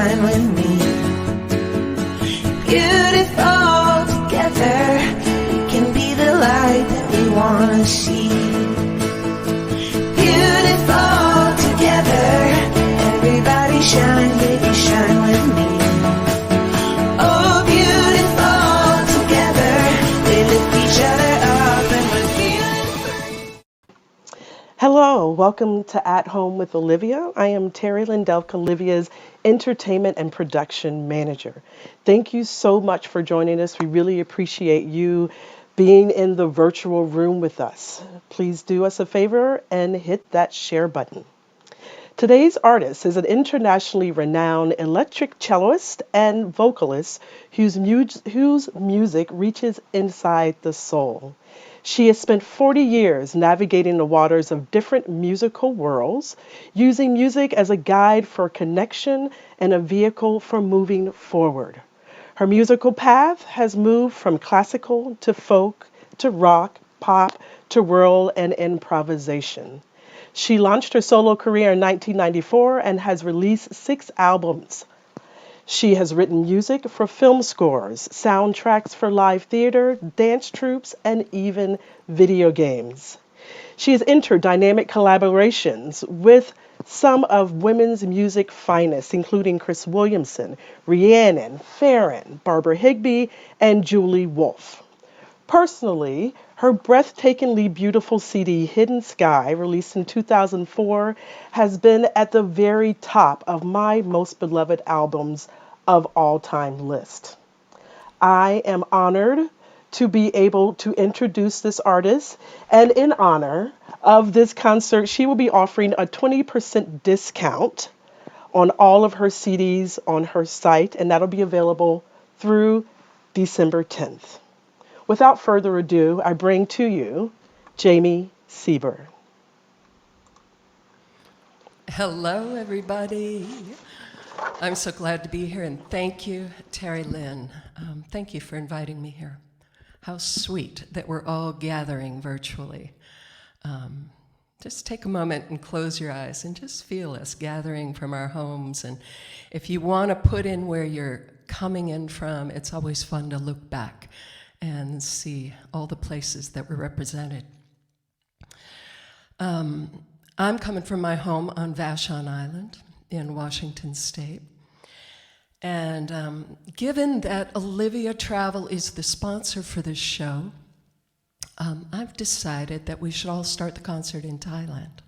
shine with me. Beautiful together, we can be the light that we wanna see. Beautiful together, everybody shine, baby, shine with me. Oh, beautiful together, we lift each other up and we're feeling free. Hello, welcome to At Home with Olivia. I am Terry Lindelk, Olivia's Entertainment and Production Manager. Thank you so much for joining us. We really appreciate you being in the virtual room with us. Please do us a favor and hit that share button. Today's artist is an internationally renowned electric celloist and vocalist whose music reaches inside the soul. She has spent 40 years navigating the waters of different musical worlds, using music as a guide for connection and a vehicle for moving forward. Her musical path has moved from classical to folk to rock, pop to world and improvisation. She launched her solo career in 1994 and has released 6 albums. She has written music for film scores, soundtracks for live theater, dance troupes, and even video games. She has entered dynamic collaborations with some of women's music finest, including Chris Williamson, Rhiannon, Farron, Barbara Higbee, and Julie Wolfe. Personally, her breathtakingly beautiful CD, Hidden Sky, released in 2004, has been at the very top of my most beloved albums of all time list. I am honored to be able to introduce this artist, and in honor of this concert, she will be offering a 20% discount on all of her CDs on her site, and that'll be available through December 10th. Without further ado, I bring to you Jami Sieber. Hello, everybody. I'm so glad to be here, and thank you, Terry Lynn. Thank you for inviting me here. How sweet that we're all gathering virtually. Just take a moment and close your eyes and just feel us gathering from our homes. And if you want to put in where you're coming in from, it's always fun to look back and see all the places that were represented. I'm coming from my home on Vashon Island in Washington State. And given that Olivia Travel is the sponsor for this show, I've decided that we should all start the concert in Thailand.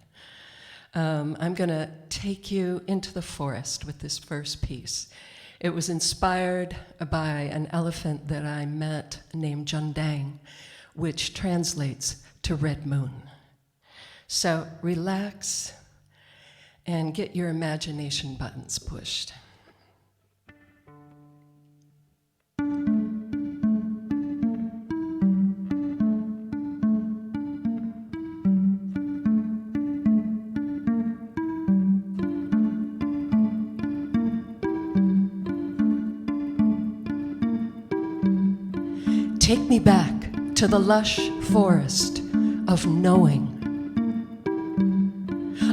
I'm going to take you into the forest with this first piece. It was inspired by an elephant that I met named Jundang, which translates to red moon. So relax and get your imagination buttons pushed. Take me back to the lush forest of knowing,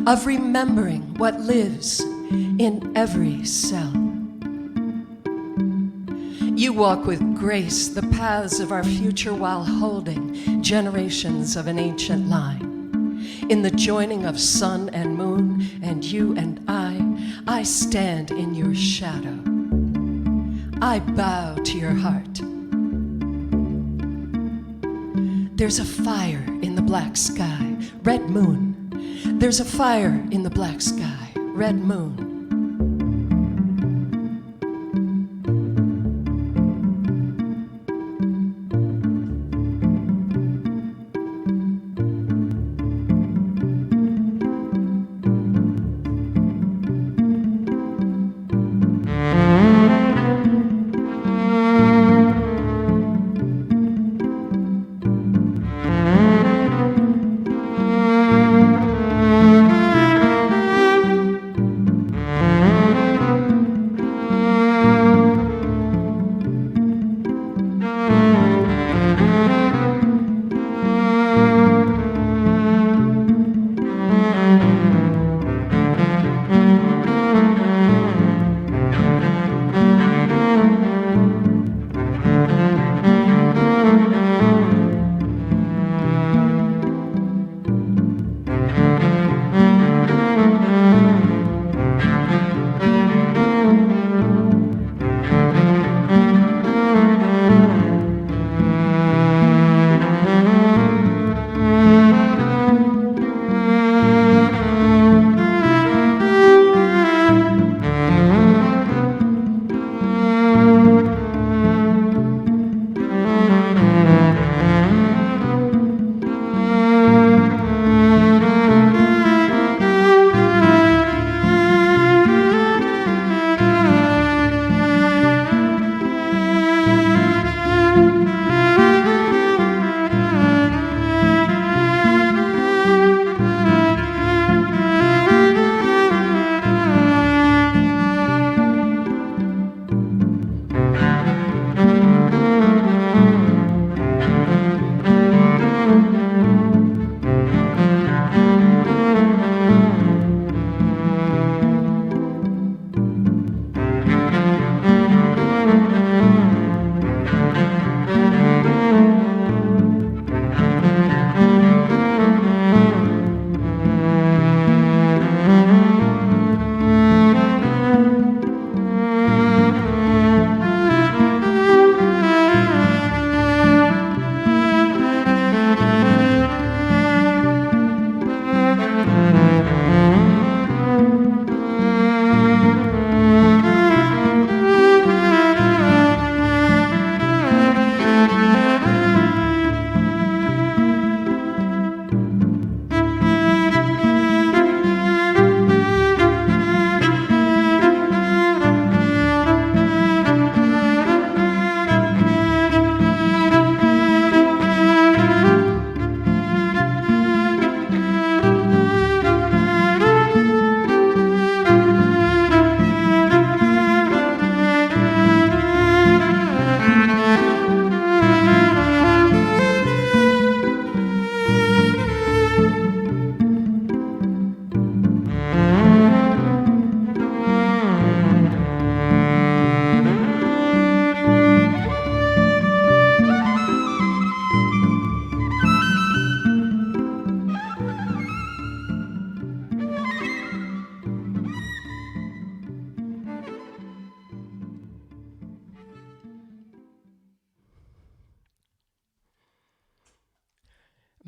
of remembering what lives in every cell. You walk with grace the paths of our future while holding generations of an ancient line. In the joining of sun and moon, and you and I stand in your shadow. I bow to your heart. There's a fire in the black sky, red moon. There's a fire in the black sky, red moon.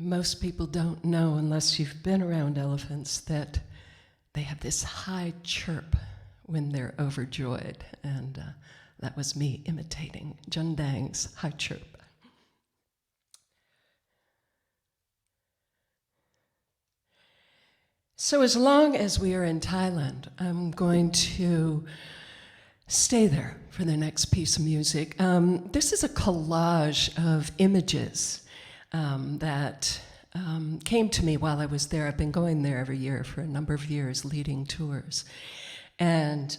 most people don't know, unless you've been around elephants, that they have this high chirp when they're overjoyed. And that was me imitating Jundang's high chirp. So as long as we are in Thailand, I'm going to stay there for the next piece of music. This is a collage of images that came to me while I was there. I've been going there every year for a number of years, leading tours. And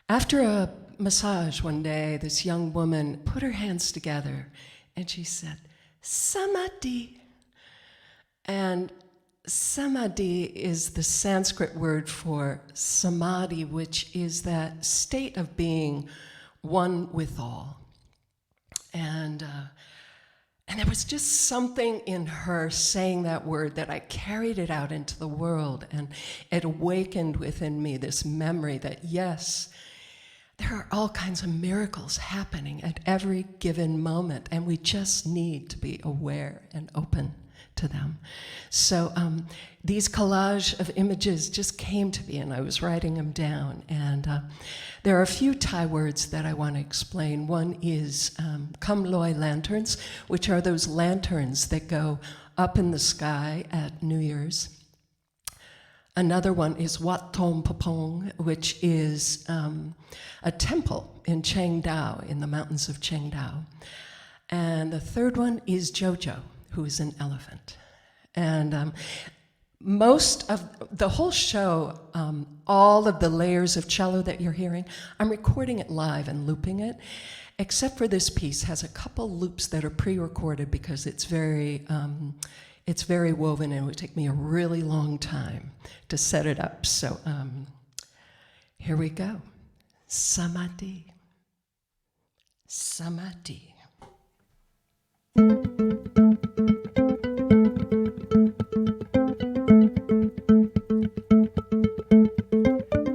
after a massage one day, this young woman put her hands together and she said, "Samadhi." And Samadhi is the Sanskrit word for samadhi, which is that state of being one with all. And there was just something in her saying that word that I carried it out into the world, and it awakened within me this memory that, yes, there are all kinds of miracles happening at every given moment, and we just need to be aware and open to them. So these collage of images just came to me, and I was writing them down. And there are a few Thai words that I want to explain. One is Kam Loi lanterns, which are those lanterns that go up in the sky at New Year's. Another one is Wat Thom Papong, which is a temple in Chiang Dao, in the mountains of Chiang Dao. And the third one is Jojo, who is an elephant. And most of the whole show, all of the layers of cello that you're hearing, I'm recording it live and looping it, except for this piece has a couple loops that are pre-recorded because it's very woven, and it would take me a really long time to set it up. So here we go. Samadhi. Samadhi.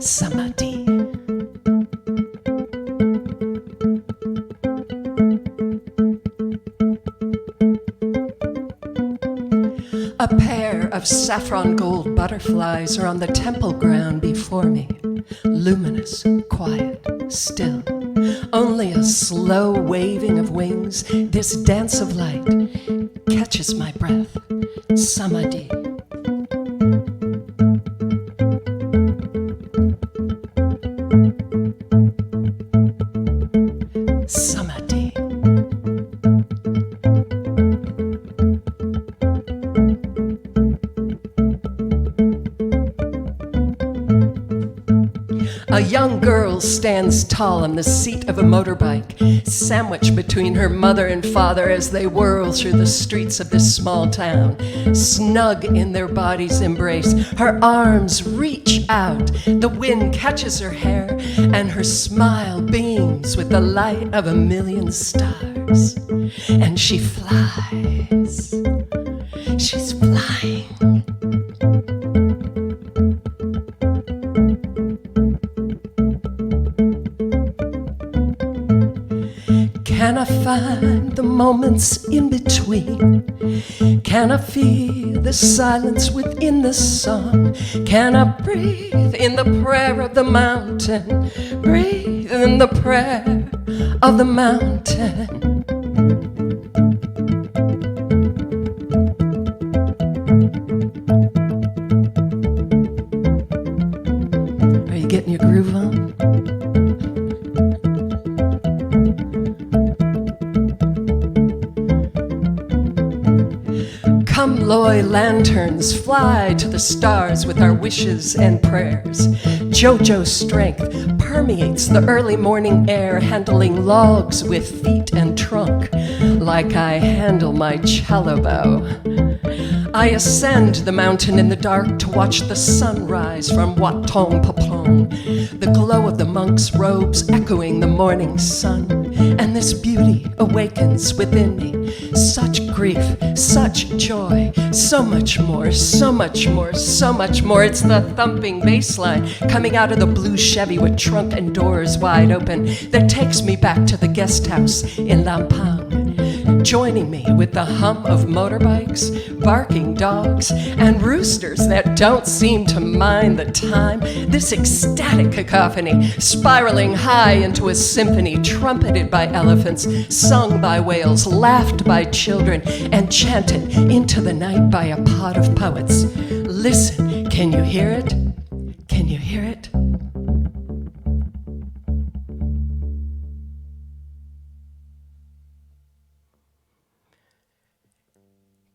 Samadhi. A pair of saffron gold butterflies are on the temple ground before me, luminous, quiet, still. Only a slow waving of wings, this dance of light, catches my breath. Samadhi. Samadhi. A young girl stands tall on the seat of a motorbike, sandwiched between her mother and father as they whirl through the streets of this small town. Snug in their bodies' embrace, her arms reach out, the wind catches her hair, and her smile beams with the light of a million stars. And she flies. She's flying. Can I find the moments in between? Can I feel the silence within the song? Can I breathe in the prayer of the mountain? Breathe in the prayer of the mountain. Are you getting your groove on? Come, Loi lanterns, fly to the stars with our wishes and prayers. Jojo's strength permeates the early morning air, handling logs with feet and trunk, like I handle my cello bow. I ascend the mountain in the dark to watch the sun rise from Wat Thong Papong, the glow of the monks' robes echoing the morning sun. And this beauty awakens within me. Such grief, such joy, so much more, so much more, so much more. It's the thumping bass line coming out of the blue Chevy with trunk and doors wide open that takes me back to the guest house in Lampang. joining me with the hum of motorbikes, barking dogs, and roosters that don't seem to mind the time. This ecstatic cacophony, spiraling high into a symphony, trumpeted by elephants, sung by whales, laughed by children, and chanted into the night by a pod of poets. Listen, can you hear it? Can you hear it?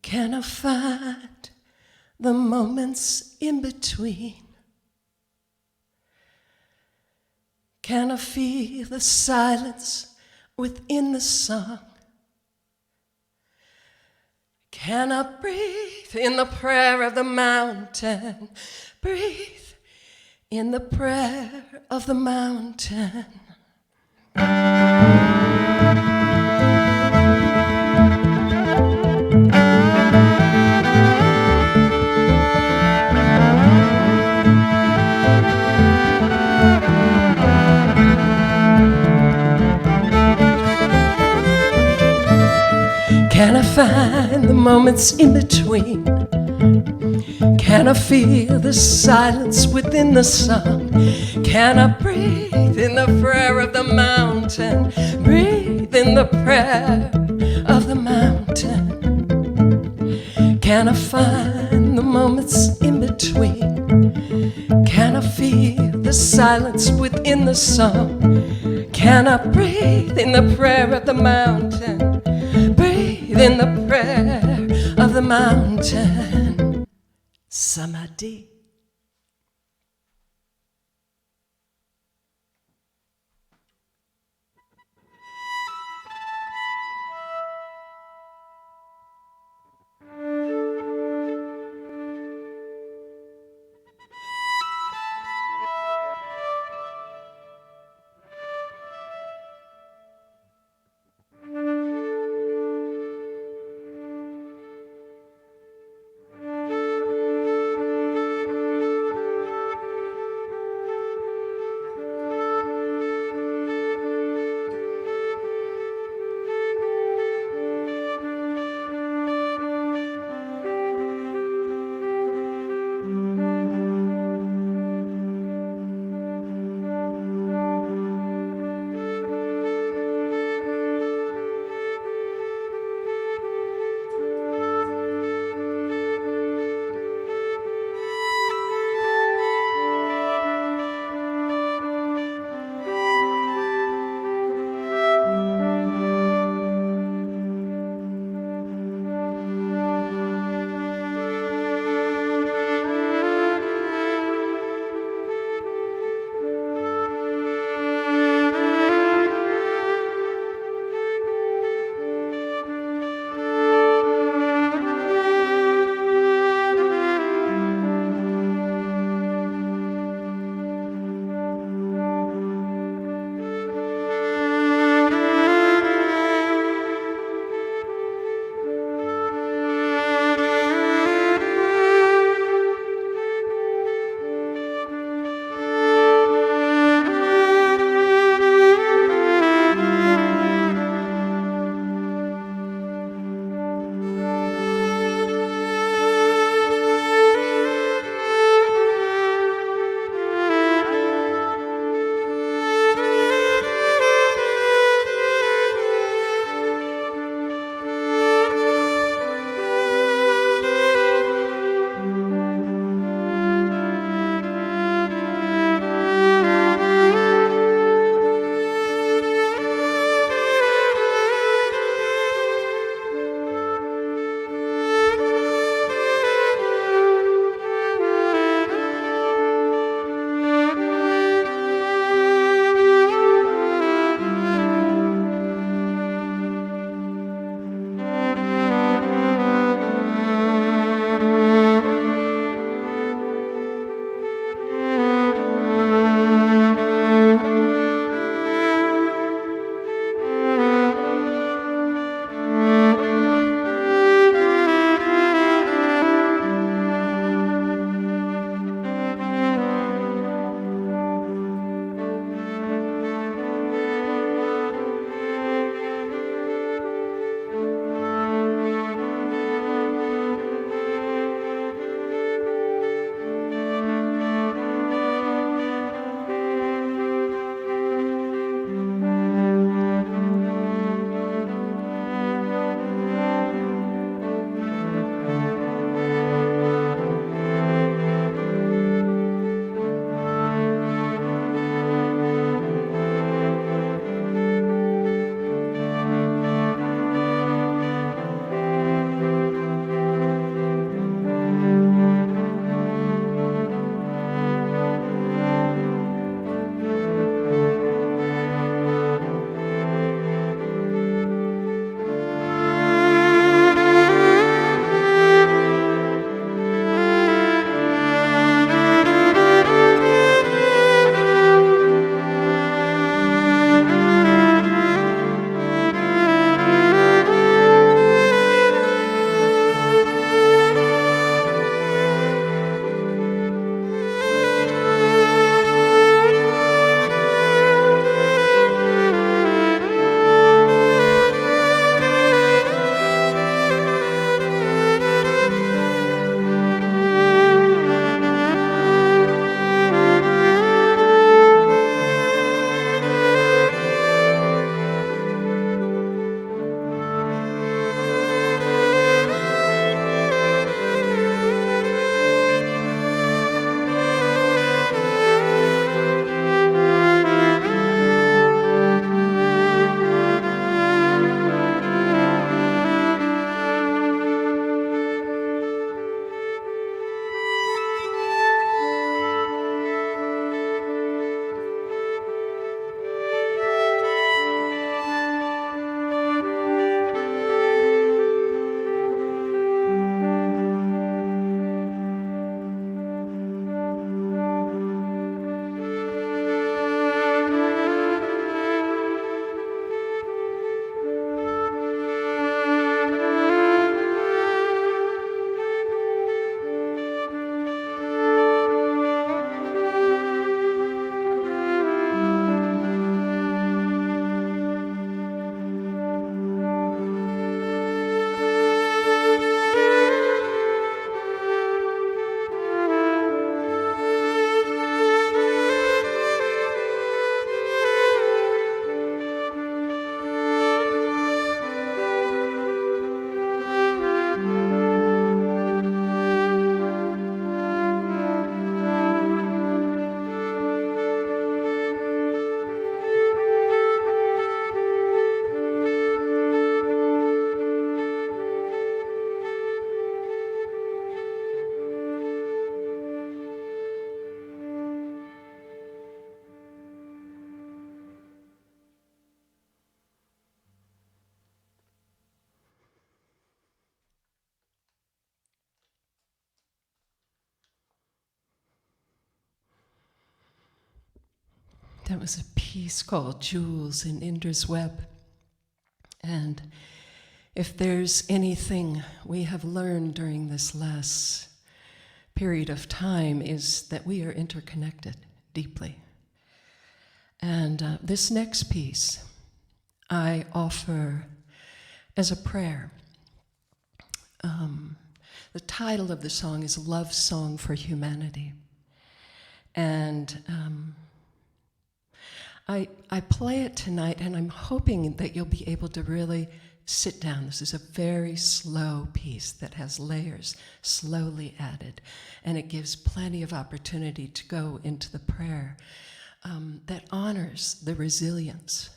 Can I find the moments in between? Can I feel the silence within the song? Can I breathe in the prayer of the mountain? Breathe in the prayer of the mountain. Can I find the moments in between? Can I feel the silence within the song? Can I breathe in the prayer of the mountain? Breathe in the prayer of the mountain. Can I find the moments in between? Can I feel the silence within the song? Can I breathe in the prayer of the mountain? Breathe in the prayer of the mountain. Samadhi. That was a piece called Jewels in Indra's Web. And if there's anything we have learned during this last period of time, is that we are interconnected deeply. And this next piece I offer as a prayer. The title of the song is Love Song for Humanity. And I play it tonight, and I'm hoping that you'll be able to really sit down. This is a very slow piece that has layers slowly added, and it gives plenty of opportunity to go into the prayer that honors the resilience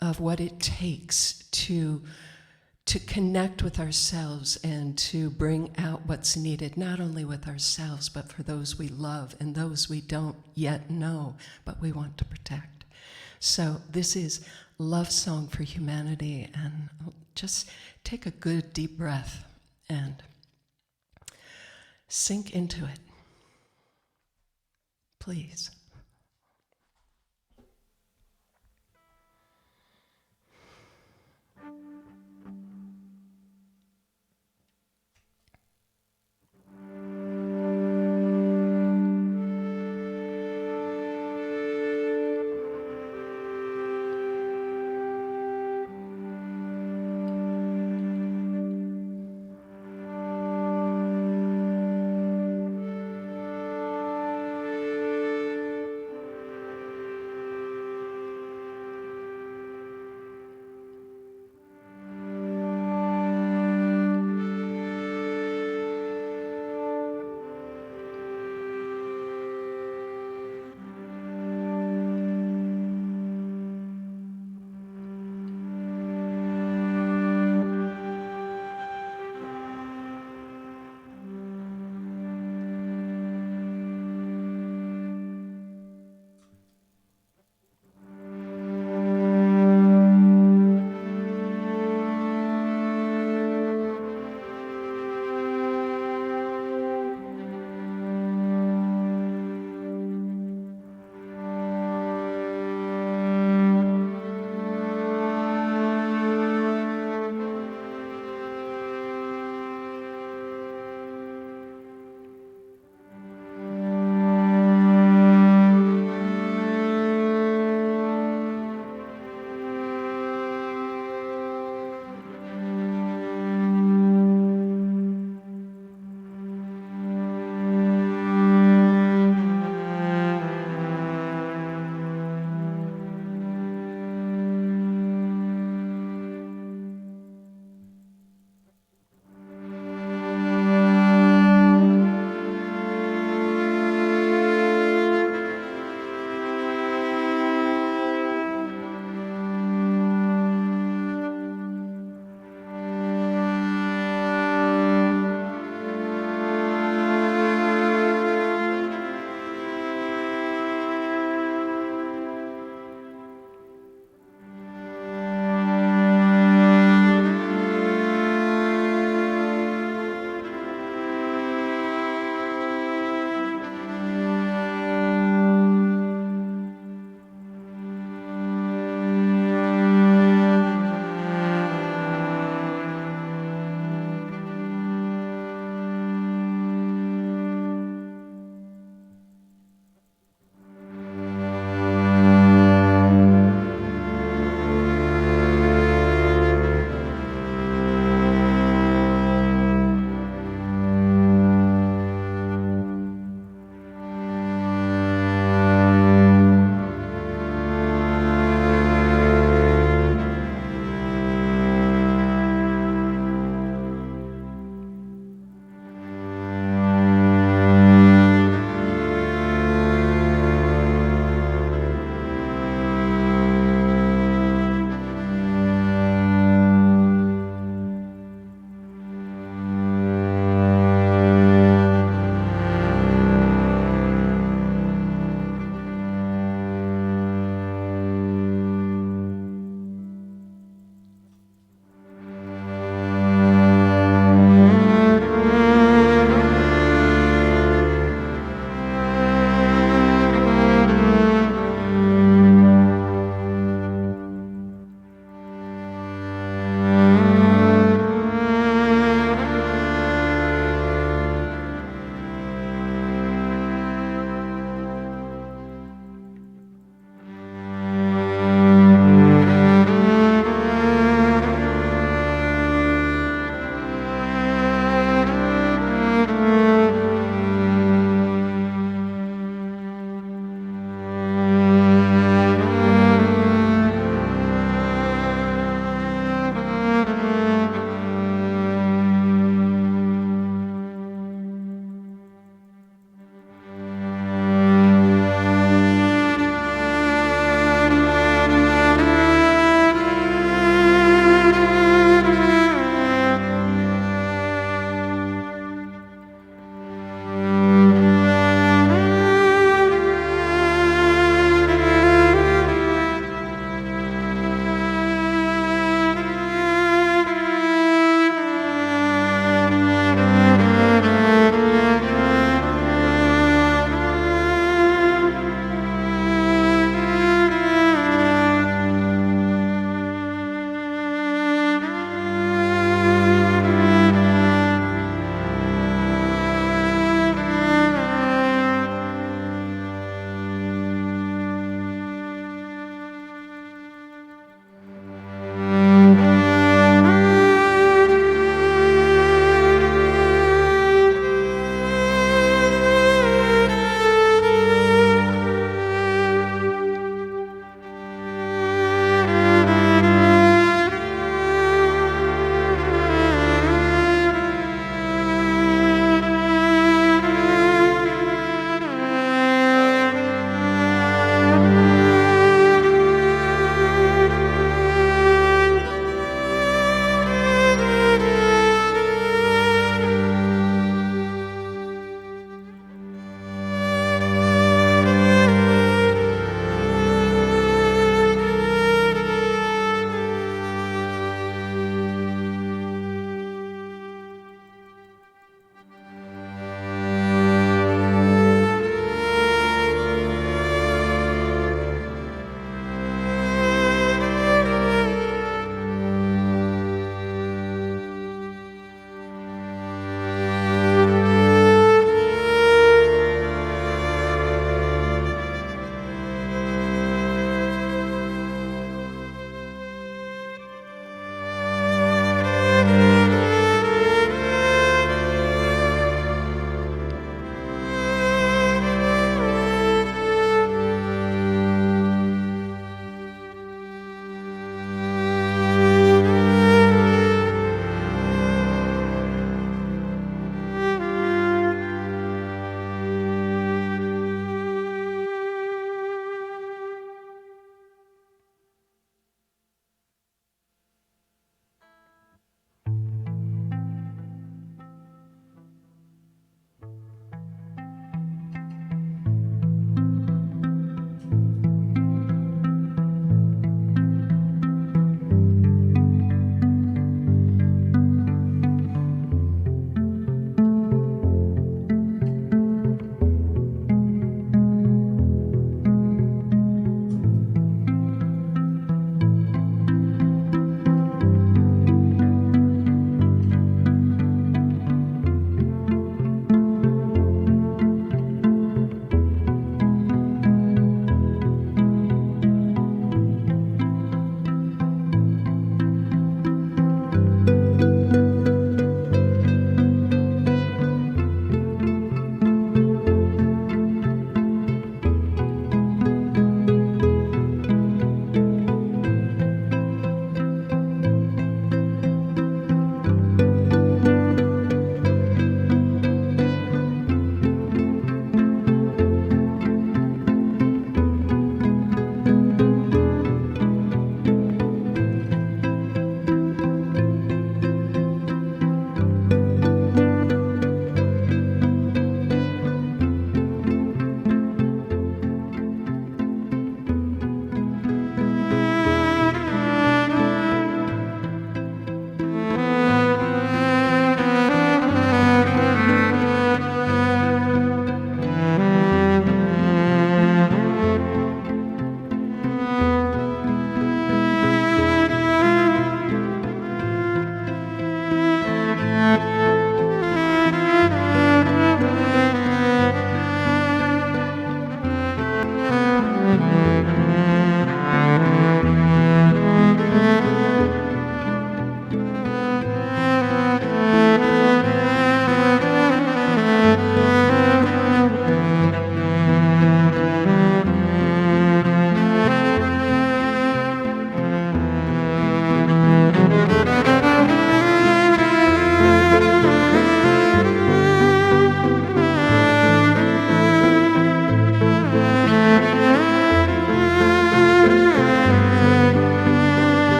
of what it takes to connect with ourselves and to bring out what's needed, not only with ourselves, but for those we love and those we don't yet know, but we want to protect. So this is Love Song for Humanity, and just take a good deep breath and sink into it, please.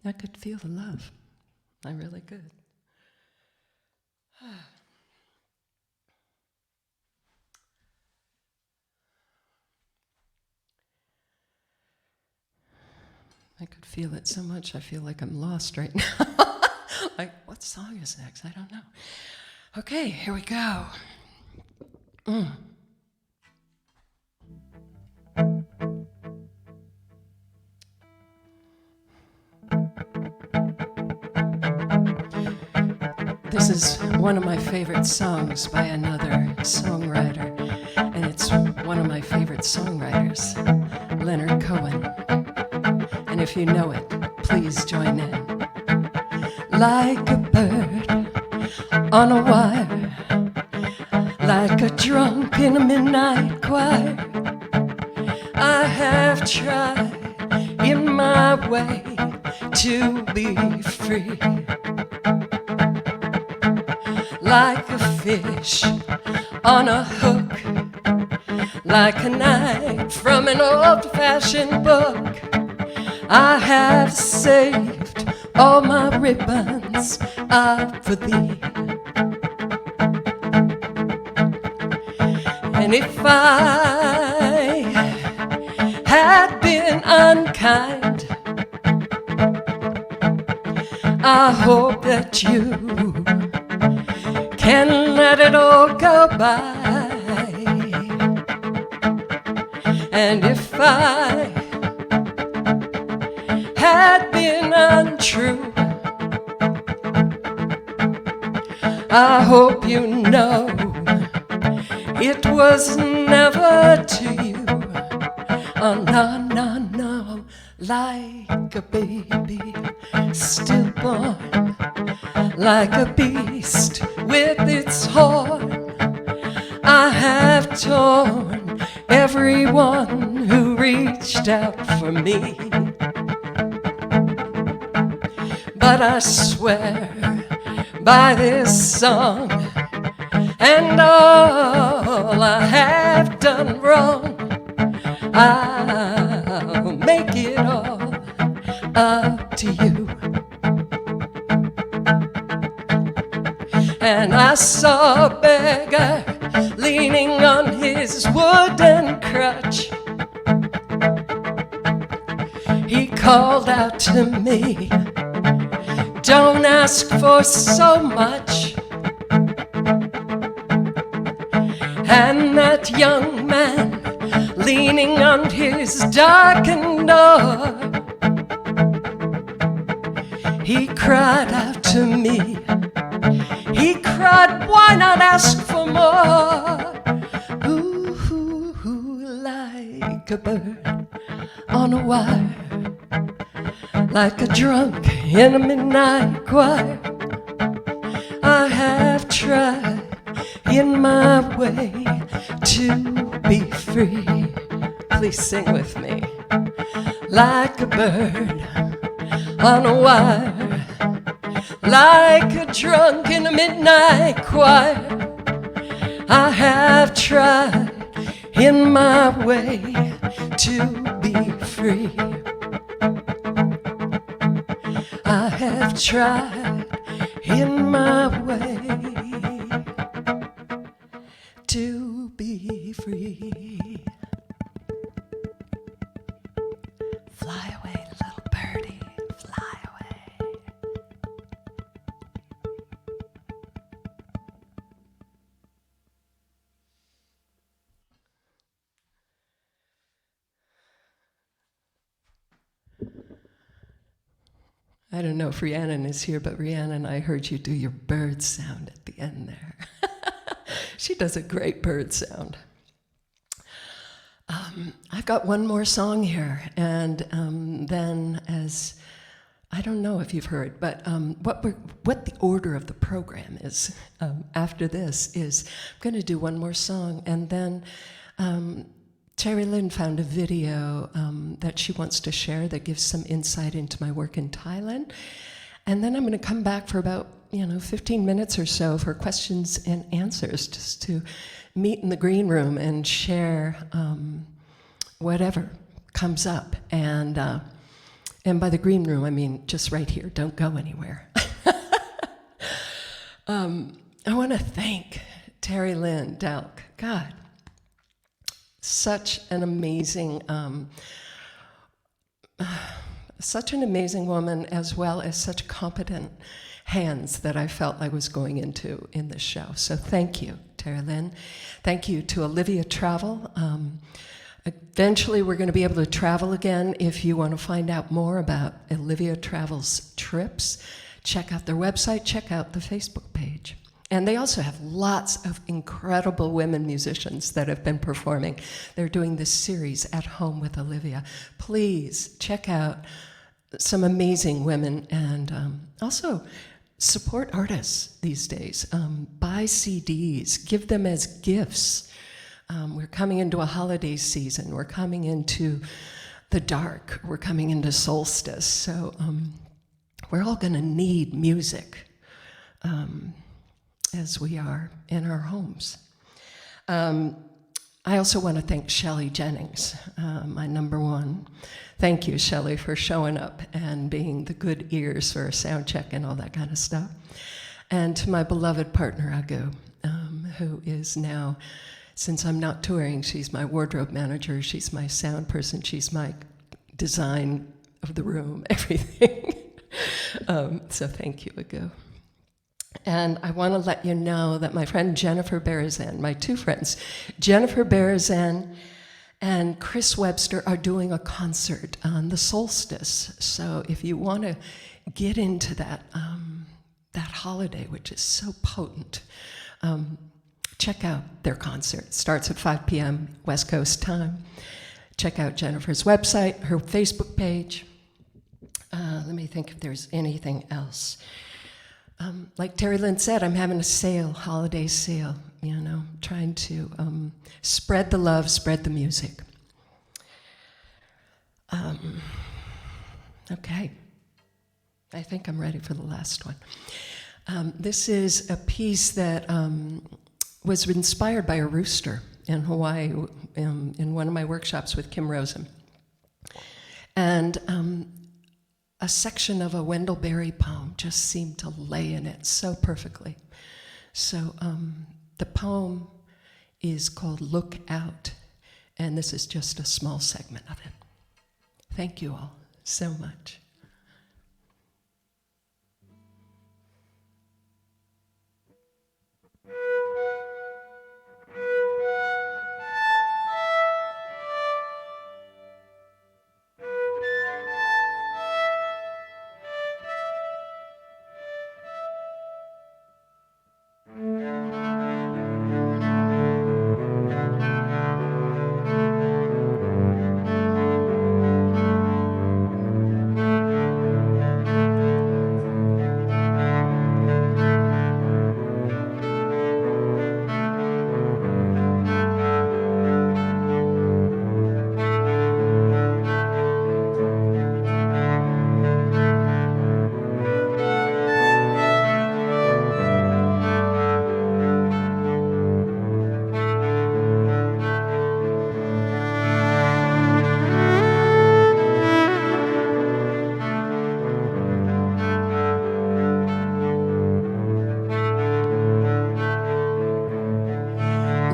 I could feel the love. I really could. I could feel it so much, I feel like I'm lost right now. Like, what song is next? I don't know. Okay, here we go. This is one of my favorite songs by another songwriter, and it's one of my favorite songwriters, Leonard Cohen. And if you know it, please join in. Like a bird on a wire, like a drunk in a midnight choir, I have tried in my way to be free. Like a fish on a hook, like a knight from an old-fashioned book, I have saved all my ribbons up for thee. And if I had been unkind, I hope that you can let it all go by. And if I had been untrue, I hope you know it was never to you. Oh, no, no, no, like a baby stillborn, like a beast with its horn, I have torn everyone who reached out for me. But I swear by this song and all I have done wrong, I'll make it all up to you. And I saw a beggar leaning on his wooden crutch. He called out to me, don't ask for so much. And that young man leaning on his darkened door, he cried out to me. He cried, why not ask for more? Ooh, like a bird on a wire, like a drunk in a midnight choir, I have tried in my way to be free. Please sing with me. Like a bird on a wire, like a drunk in a midnight choir, I have tried in my way to be free. I have tried in my way to be free. Fly away, little birdie, fly away. I don't know if Rhiannon is here, but Rhiannon, I heard you do your bird sound at the end there. She does a great bird sound. I've got one more song here, and then as, I don't know if you've heard, but what the order of the program is after this is, I'm going to do one more song, and then Terry Lynn found a video that she wants to share that gives some insight into my work in Thailand. And then I'm going to come back for about 15 minutes or so for questions and answers, just to meet in the green room and share whatever comes up. And And by the green room, I mean just right here. Don't go anywhere. I want to thank Terry Lynn Delk. God, such an amazing woman, as well as such competent hands that I felt I was going into in this show. So thank you, Terry Lynn. Thank you to Olivia Travel. Eventually, we're going to be able to travel again. If you want to find out more about Olivia Travel's trips, check out their website, check out the Facebook page. And they also have lots of incredible women musicians that have been performing. They're doing this series, At Home with Olivia. Please check out some amazing women, and also support artists these days. Buy CDs, give them as gifts. We're coming into a holiday season. We're coming into the dark. We're coming into solstice. So we're all going to need music as we are in our homes. I also want to thank Shelley Jennings, my number one. Thank you, Shelley, for showing up and being the good ears for a sound check and all that kind of stuff. And to my beloved partner, Agu, who is now, since I'm not touring, she's my wardrobe manager, she's my sound person, she's my design of the room, everything. So thank you, Agu. And I want to let you know that my friend Jennifer Berezan, my two friends, Jennifer Berezan and Chris Webster, are doing a concert on the solstice. So if you want to get into that holiday, which is so potent, check out their concert. It starts at 5 p.m. West Coast time. Check out Jennifer's website, her Facebook page. Let me think if there's anything else. Like Terry Lynn said, I'm having a sale, holiday sale, trying to spread the love, spread the music. Okay, I think I'm ready for the last one. This is a piece that was inspired by a rooster in Hawaii in one of my workshops with Kim Rosen. And a section of a Wendell Berry poem just seemed to lay in it so perfectly. So the poem is called Look Out, and this is just a small segment of it. Thank you all so much.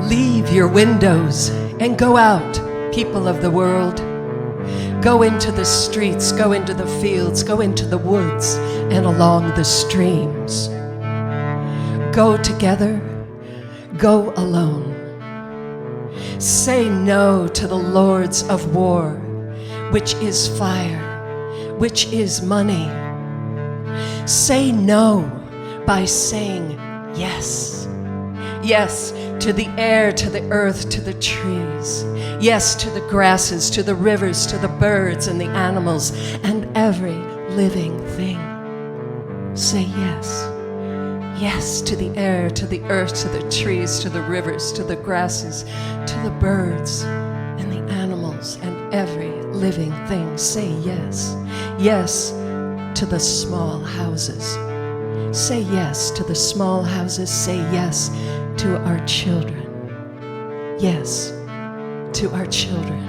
Leave your windows and go out, people of the world. Go into the streets, go into the fields, go into the woods and along the streams. Go together, go alone. Say no to the lords of war, which is fire, which is money. Say no by saying yes. Yes to the air, to the earth, to the trees. Yes to the grasses, to the rivers, to the birds and the animals and every living thing. Say yes. Yes to the air, to the earth, to the trees, to the rivers, to the grasses, to the birds and the animals and every living thing. Say yes. Yes to the small houses. Say yes to the small houses. Say yes to our children. Yes to our children.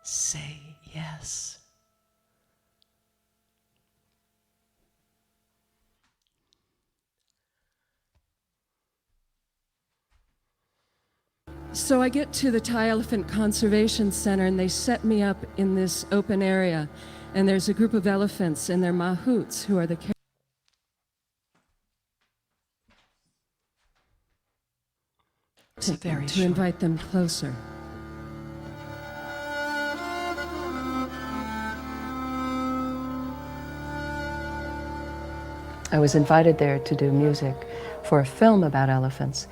say yes. So I get to the Thai Elephant Conservation Center, and they set me up in this open area, and there's a group of elephants and their mahouts who are the to invite them closer. I was invited there to do music for a film about elephants.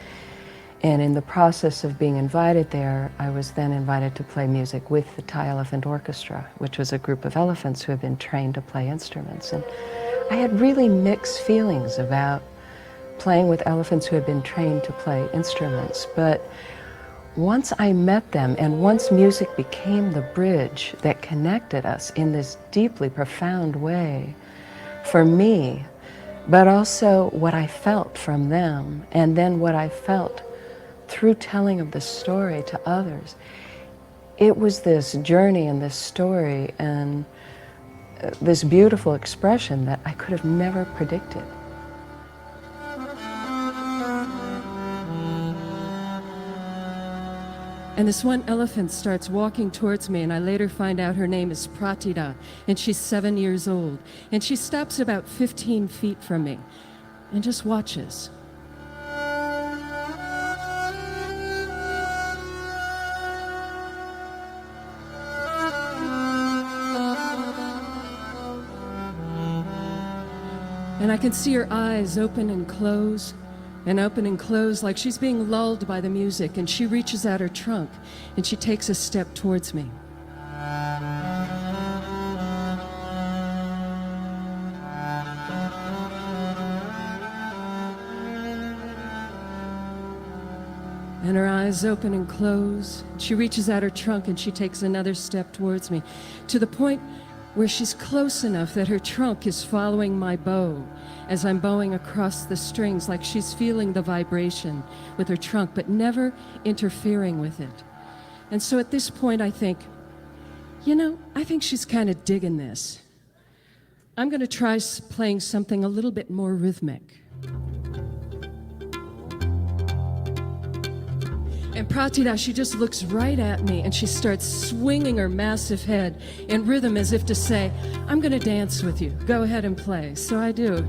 And in the process of being invited there, I was then invited to play music with the Thai Elephant Orchestra, which was a group of elephants who had been trained to play instruments. And I had really mixed feelings about playing with elephants who had been trained to play instruments. But once I met them, and once music became the bridge that connected us in this deeply profound way, for me, but also what I felt from them, and then what I felt through telling of the story to others, it was this journey and this story and this beautiful expression that I could have never predicted. And this one elephant starts walking towards me, and I later find out her name is Pratida, and she's 7 years old. And she stops about 15 feet from me and just watches. And I can see her eyes open and close, like she's being lulled by the music, and she reaches out her trunk and she takes a step towards me. And her eyes open and close. She reaches out her trunk and she takes another step towards me, to the point where she's close enough that her trunk is following my bow as I'm bowing across the strings, like she's feeling the vibration with her trunk, but never interfering with it. And so at this point I think, I think she's kind of digging this. I'm going to try playing something a little bit more rhythmic. And Pratida, she just looks right at me and she starts swinging her massive head in rhythm as if to say, I'm going to dance with you. Go ahead and play. So I do.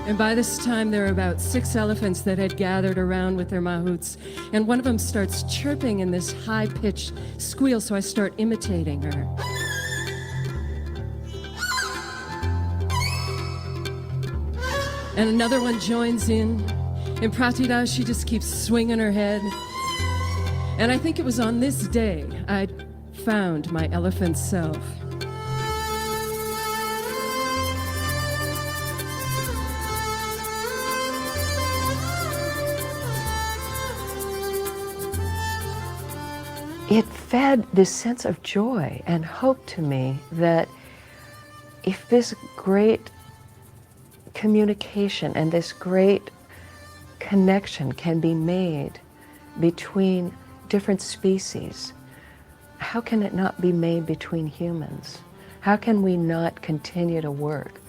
And by this time, there were about 6 elephants that had gathered around with their mahouts. And one of them starts chirping in this high-pitched squeal, so I start imitating her. And another one joins in. And Pratida, she just keeps swinging her head. And I think it was on this day I found my elephant self. It fed this sense of joy and hope to me that if this great communication and this great connection can be made between different species, how can it not be made between humans? How can we not continue to work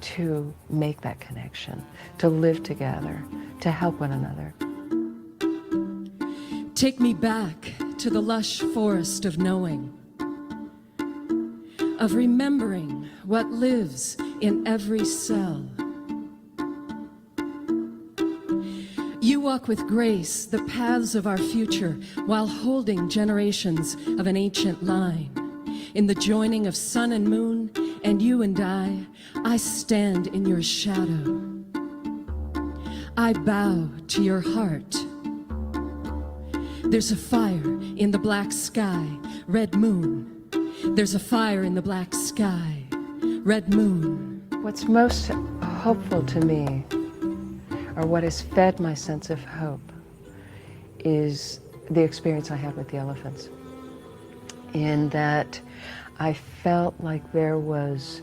to make that connection, to live together, to help one another? Take me back to the lush forest of knowing, of remembering what lives in every cell. You walk with grace the paths of our future while holding generations of an ancient line. In the joining of sun and moon, and you and I stand in your shadow. I bow to your heart. There's a fire in the black sky, red moon, There's a fire in the black sky, red moon. What's most hopeful to me, or what has fed my sense of hope, is the experience I had with the elephants. In that I felt like there was,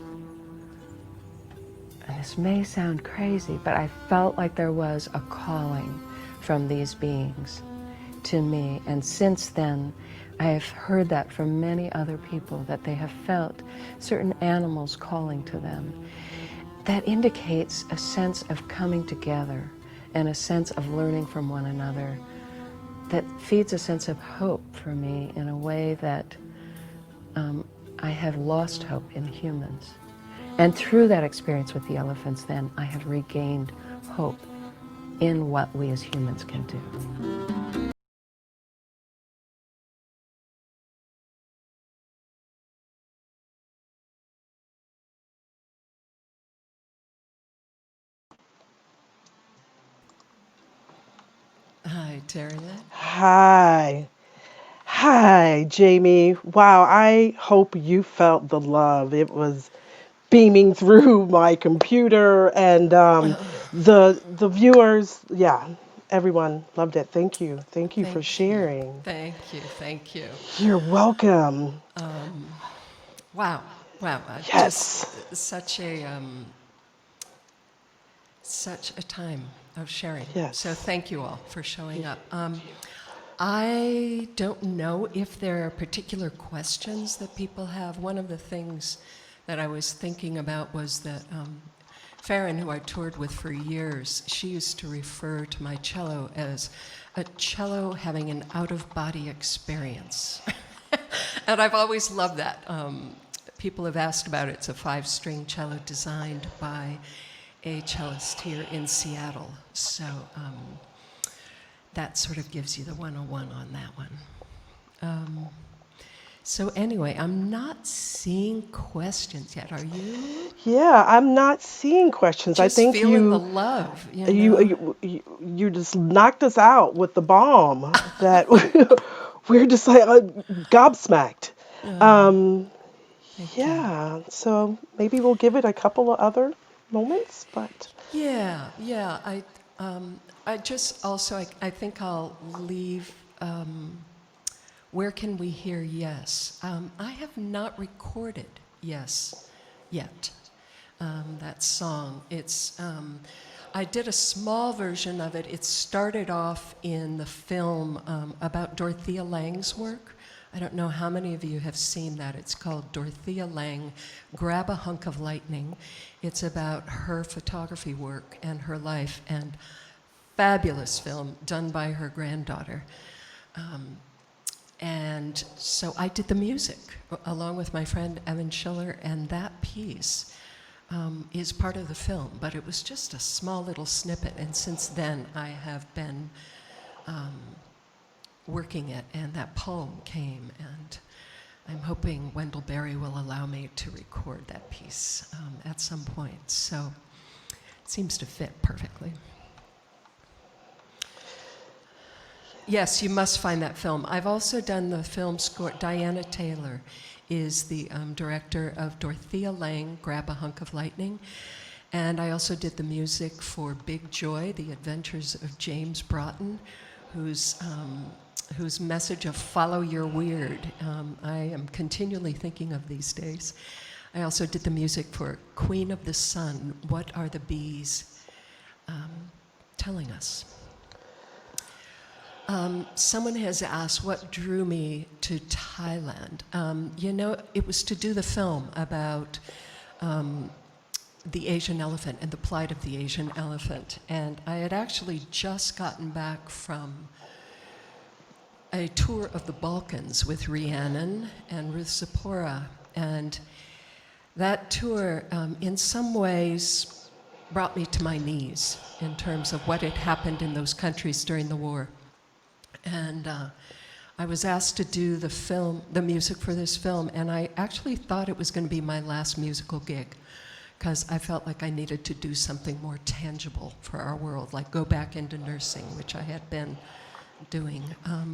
and this may sound crazy, but I felt like there was a calling from these beings to me. And since then, I have heard that from many other people, that they have felt certain animals calling to them. That indicates a sense of coming together and a sense of learning from one another that feeds a sense of hope for me in a way that I have lost hope in humans. And through that experience with the elephants, then, I have regained hope in what we as humans can do. Hi, Terry Lynn. Hi. Hi, Jamie. Wow, I hope you felt the love. It was beaming through my computer, and the viewers, yeah, everyone loved it. Thank you. Thank you for Thank you. sharing. Thank you. Thank you. You're welcome. Wow. Wow. Yes. Just such a time of sharing. Yes. So thank you all for showing up. I don't know if there are particular questions that people have. One of the things that I was thinking about was that Farron, who I toured with for years, she used to refer to my cello as a cello having an out-of-body experience. And I've always loved that. People have asked about it. It's a 5-string cello designed by a cellist here in Seattle. So that sort of gives you the 101 on that one. So anyway, I'm not seeing questions yet. Are you? Yeah, I'm not seeing questions. I Just think feeling the you love. You know? you just knocked us out with the bomb that we're just like gobsmacked. Thank you. Yeah, so maybe we'll give it a couple of other moments, but Yeah, yeah. I just also, I think I'll leave. Where can we hear yes? I have not recorded yes yet. That song. It's. I did a small version of it. It started off in the film about Dorothea Lange's work. I don't know how many of you have seen that. It's called Dorothea Lange, Grab a Hunk of Lightning. It's about her photography work and her life, and fabulous film done by her granddaughter. And so I did the music along with my friend Evan Schiller, and that piece is part of the film, but it was just a small little snippet, and since then I have been working it, and that poem came, and I'm hoping Wendell Berry will allow me to record that piece at some point, so it seems to fit perfectly. Yes, you must find that film. I've also done the film score. Diana Taylor is the director of Dorothea Lange, Grab a Hunk of Lightning. And I also did the music for Big Joy, The Adventures of James Broughton, whose message of follow your weird I am continually thinking of these days. I also did the music for Queen of the Sun, What Are the Bees Telling Us? Someone has asked what drew me to Thailand. You know, it was to do the film about the Asian elephant and the plight of the Asian elephant. And I had actually just gotten back from a tour of the Balkans with Rhiannon and Ruth Zipporah. And that tour, in some ways, brought me to my knees in terms of what had happened in those countries during the war. And I was asked to do the music for this film, and I actually thought it was going to be my last musical gig, because I felt like I needed to do something more tangible for our world, like go back into nursing, which I had been doing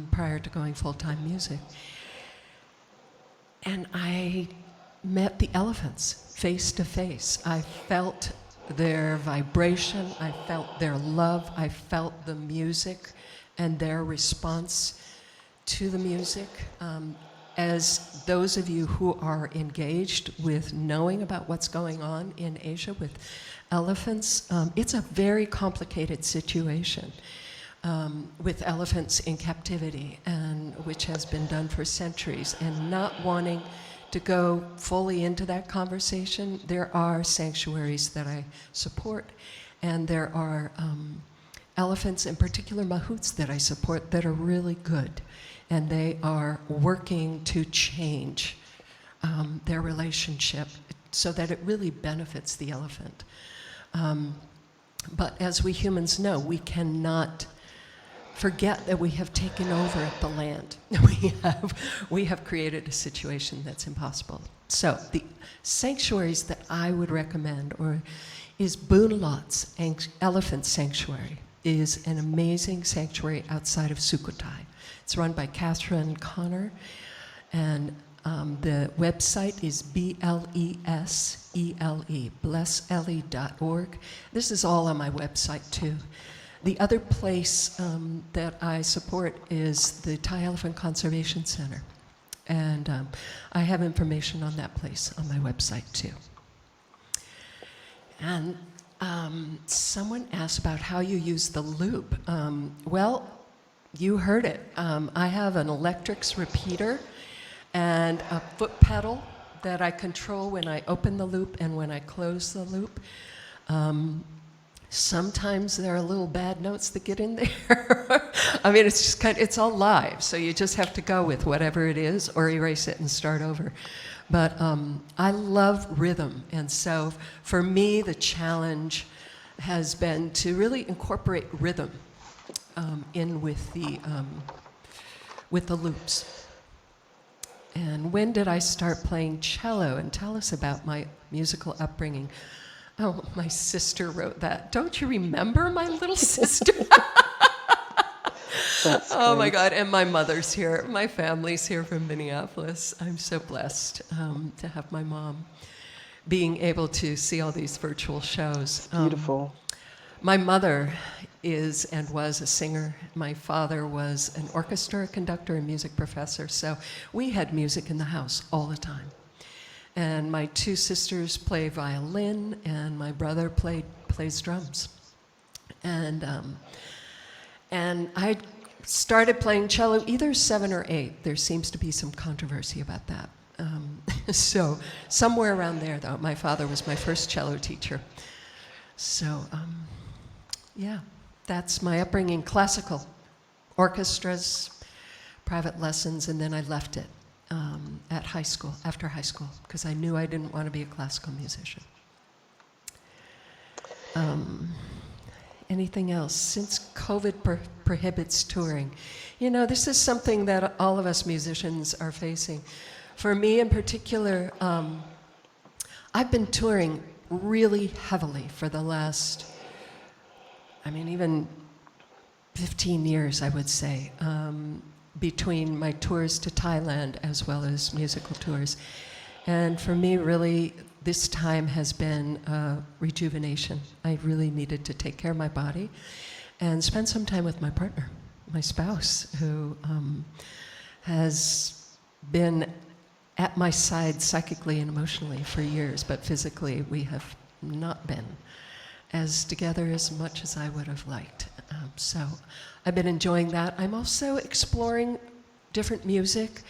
prior to going full-time music. And I met the elephants face to face. I felt their vibration, I felt their love, I felt the music and their response to the music. As those of you who are engaged with knowing about what's going on in Asia with elephants, it's a very complicated situation with elephants in captivity, and which has been done for centuries. And not wanting to go fully into that conversation, there are sanctuaries that I support, and there are elephants, in particular mahouts, that I support that are really good. And they are working to change their relationship so that it really benefits the elephant. But as we humans know, we cannot forget that we have taken over the land. We have created a situation that's impossible. So the sanctuaries that I would recommend is Boonlot's Elephant Sanctuary. Is an amazing sanctuary outside of Sukhothai. It's run by Catherine Connor, and the website is blesele, blessele.org. This is all on my website too. The other place that I support is the Thai Elephant Conservation Center, and I have information on that place on my website too. And someone asked about how you use the loop. Well, you heard it. I have an electrics repeater and a foot pedal that I control when I open the loop and when I close the loop. Sometimes there are little bad notes that get in there. I mean, it's just it's all live, so you just have to go with whatever it is or erase it and start over. But I love rhythm, and so for me, the challenge has been to really incorporate rhythm in with the loops. And when did I start playing cello? And tell us about my musical upbringing. Oh, my sister wrote that. Don't you remember my little sister? That's Oh my great. God, and my mother's here. My family's here from Minneapolis. I'm so blessed to have my mom being able to see all these virtual shows. Beautiful. My mother is and was a singer. My father was an orchestra conductor and music professor, so we had music in the house all the time. And my two sisters play violin, and my brother plays drums. And I started playing cello either 7 or 8. There seems to be some controversy about that. So somewhere around there, though, my father was my first cello teacher. So, yeah, that's my upbringing. Classical, orchestras, private lessons, and then I left it at high school, after high school, because I knew I didn't want to be a classical musician. Anything else? Since COVID prohibits touring, you know, this is something that all of us musicians are facing. For me in particular, I've been touring really heavily for the last, even 15 years, I would say, between my tours to Thailand as well as musical tours. And for me, really, this time has been rejuvenation. I really needed to take care of my body and spend some time with my partner, my spouse, who has been at my side psychically and emotionally for years, but physically we have not been as together as much as I would have liked. So I've been enjoying that. I'm also exploring different music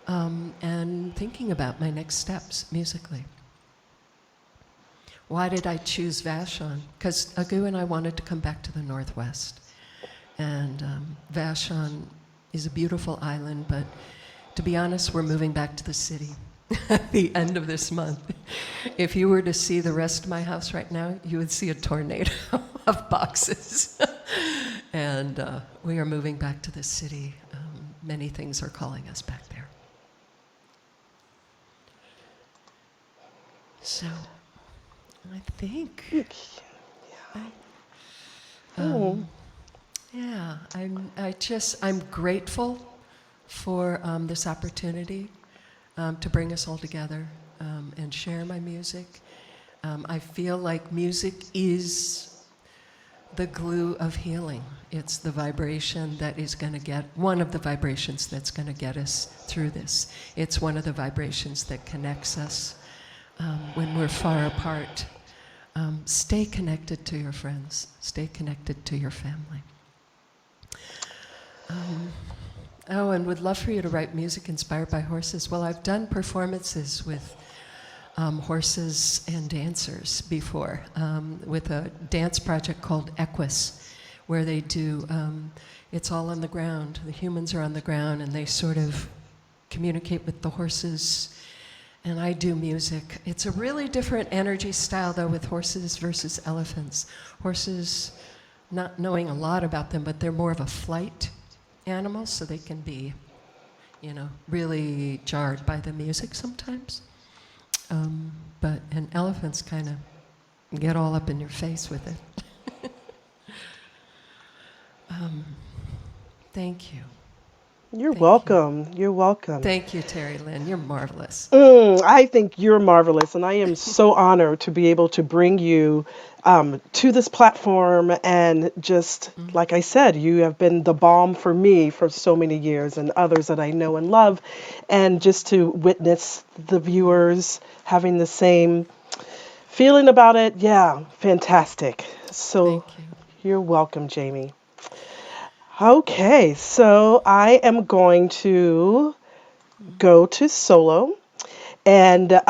and thinking about my next steps musically. Why did I choose Vashon? Because Agu and I wanted to come back to the Northwest. And Vashon is a beautiful island, but to be honest, we're moving back to the city at the end of this month. If you were to see the rest of my house right now, you would see a tornado of boxes. And we are moving back to the city. Many things are calling us back there. So, I think. Yeah, I'm grateful for this opportunity. to bring us all together and share my music. I feel like music is the glue of healing. It's the vibration that is going to get, one of the vibrations that's going to get us through this. It's one of the vibrations that connects us when we're far apart. Stay connected to your friends. Stay connected to your family. Oh, and would love for you to write music inspired by horses. Well, I've done performances with horses and dancers before, with a dance project called Equus, where they do, it's all on the ground. The humans are on the ground, and they sort of communicate with the horses, and I do music. It's a really different energy style, though, with horses versus elephants. Horses, not knowing a lot about them, but they're more of a flight animal, so they can be, really jarred by the music sometimes. And elephants kind of get all up in your face with it. Thank you. You're Thank welcome. You're welcome. Thank you, Terry Lynn. You're marvelous. I think you're marvelous, and I am so honored to be able to bring you to this platform. And just like I said, you have been the balm for me for so many years, and others that I know and love. And just to witness the viewers having the same feeling about it, yeah, fantastic. So Thank you. you're welcome, Jami. Okay, so I am going to go to solo. And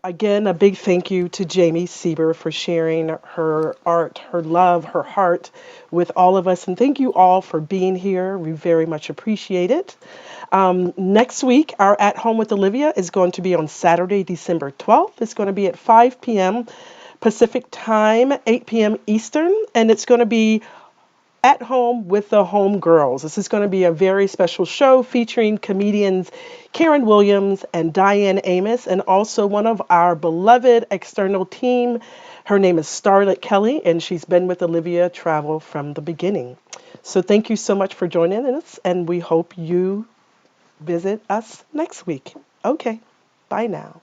again, a big thank you to Jami Sieber for sharing her art, her love, her heart with all of us. And thank you all for being here. We very much appreciate it. Next week, our At Home with Olivia is going to be on Saturday, December 12th. It's going to be at 5 p.m. Pacific time, 8 p.m. Eastern. And it's going to be at Home with the Home Girls. This is going to be a very special show featuring comedians Karen Williams and Diane Amos, and also one of our beloved external team. Her name is Starlet Kelly, and she's been with Olivia Travel from the beginning. So thank you so much for joining us, and we hope you visit us next week. Okay, bye now.